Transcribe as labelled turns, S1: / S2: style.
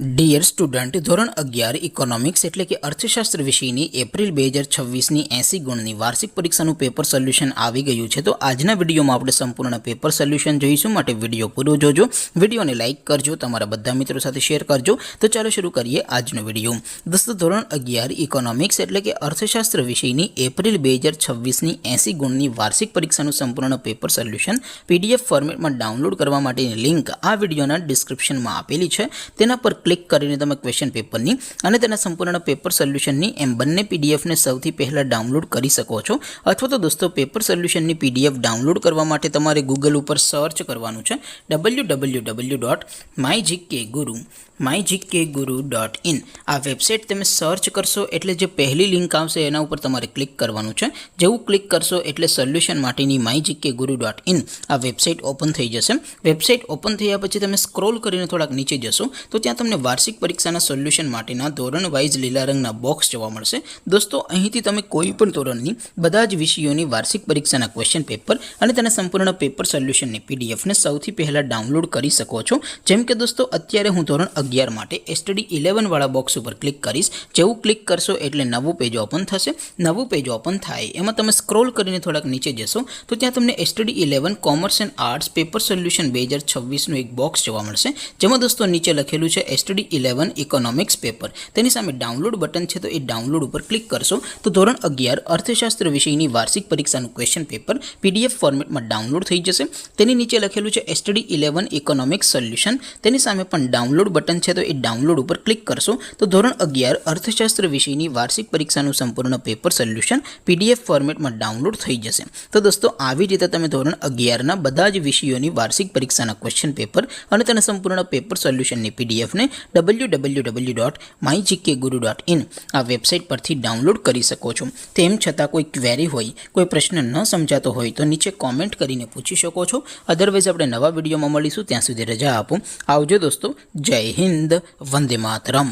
S1: Dear student, ધોરણ 11 economics એટલે કે અર્થશાસ્ત્ર વિષયની એપ્રિલ 2026ની 80 ગુણની વાર્ષિક પરીક્ષાનું પેપર સોલ્યુશન આવી ગયું છે. તો આજના વિડીયોમાં આપણે સંપૂર્ણ પેપર સોલ્યુશન જોઈશું, માટે વિડીયો પૂરો જોજો. વિડીયોને લાઇક કરજો, તમારા બધા મિત્રો સાથે શેર કરજો. તો ચાલો શરૂ કરીએ આજનો વિડીયો. દોસ્તો, ધોરણ 11 ઇકોનોમિક્સ એટલે કે અર્થશાસ્ત્ર વિષયની એપ્રિલ 2026ની 80 ગુણની વાર્ષિક પરીક્ષાનું સંપૂર્ણ પેપર સોલ્યુશન પીડીએફ ફોર્મેટમાં ડાઉનલોડ કરવા માટેની લિંક આ વિડીયોના ડિસ્ક્રિપ્શનમાં આપેલી છે. તેના પર ક્લિક કરીને તમે ક્વેશ્ચન પેપરની અને તેના સંપૂર્ણ પેપર સોલ્યુશનની એમ બંને પીડીએફને સૌથી પહેલાં ડાઉનલોડ કરી શકો છો. અથવા તો દોસ્તો, પેપર સોલ્યુશનની પીડીએફ ડાઉનલોડ કરવા માટે તમારે ગૂગલ ઉપર સર્ચ કરવાનું છે www.mygkguru.in. આ વેબસાઇટ તમે સર્ચ કરશો એટલે જે પહેલી લિંક આવશે એના ઉપર તમારે ક્લિક કરવાનું છે. જેવું ક્લિક કરશો એટલે સોલ્યુશન માટેની mygkguru.in આ વેબસાઇટ ઓપન થઈ જશે. વેબસાઇટ ઓપન થયા પછી તમે સ્ક્રોલ કરીને થોડાક નીચે જશો તો ત્યાં તમને વાર્ષિક પરીક્ષાના સોલ્યુશન માટેના ધોરણ વાઇઝ લીલા રંગના બોક્સ જોવા મળશે. દોસ્તો, અહીંથી તમે કોઈ પણ ધોરણની બધા જ વિષયોની વાર્ષિક પરીક્ષાના ક્વેશ્ચન પેપર અને તેના સંપૂર્ણ પેપર સોલ્યુશનની પીડીએફને સૌથી પહેલાં ડાઉનલોડ કરી શકો છો. જેમ કે દોસ્તો, અત્યારે હું ધોરણ 11 માટે સ્ટડી 11 વાળા બોક્સ ઉપર ક્લિક કરીશ. જેવું ક્લિક કરશો એટલે નવું પેજ ઓપન થશે. નવું પેજ ઓપન થાય એમાં તમે સ્ક્રોલ કરીને થોડાક નીચે જશો તો ત્યાં તમને study 11 commerce and arts paper solution 2026નું એક બોક્સ જોવા મળશે. જેમાં દોસ્તો નીચે લખેલું છે સ્ટડી 11 ઇકોનોમિક્સ પેપર. તેની સામે ડાઉનલોડ બટન છે, તો એ ડાઉનલોડ ઉપર ક્લિક કરશો તો ધોરણ 11 અર્થશાસ્ત્ર વિષયની વાર્ષિક પરીક્ષાનું ક્વેશ્ચન પેપર પીડીએફ ફોર્મેટમાં ડાઉનલોડ થઈ જશે. તેની નીચે લખેલું છે સ્ટડી 11 ઇકોનોમિક્સ સોલ્યુશન. તેની સામે પણ ડાઉનલોડ બટન છે, તો એ ડાઉનલોડ ઉપર ક્લિક કરશો તો ધોરણ 11 અર્થશાસ્ત્ર વિષયની વાર્ષિક પરીક્ષાનું સંપૂર્ણ પેપર સોલ્યુશન પીડીએફ ફોર્મેટમાં ડાઉનલોડ થઈ જશે. તો દોસ્તો, આવી રીતે તમે ધોરણ 11ના બધા જ વિષયોની વાર્ષિક પરીક્ષાના ક્વેશ્ચન પેપર અને તેના સંપૂર્ણ પેપર સોલ્યુશનની પીડીએફને www.mygkguru.in આ વેબસાઇટ પરથી ડાઉનલોડ કરી શકો છો. તેમ છતાં કોઈ ક્વેરી હોય, કોઈ પ્રશ્ન ન સમજાતો હોય તો નીચે કોમેન્ટ કરીને પૂછી શકો છો. અધરવાઇઝ આપણે નવા વિડીયોમાં મળીશું. ત્યાં સુધી રજા આપો. આવજો દોસ્તો. જય હિન્દ. વંદે માતરમ.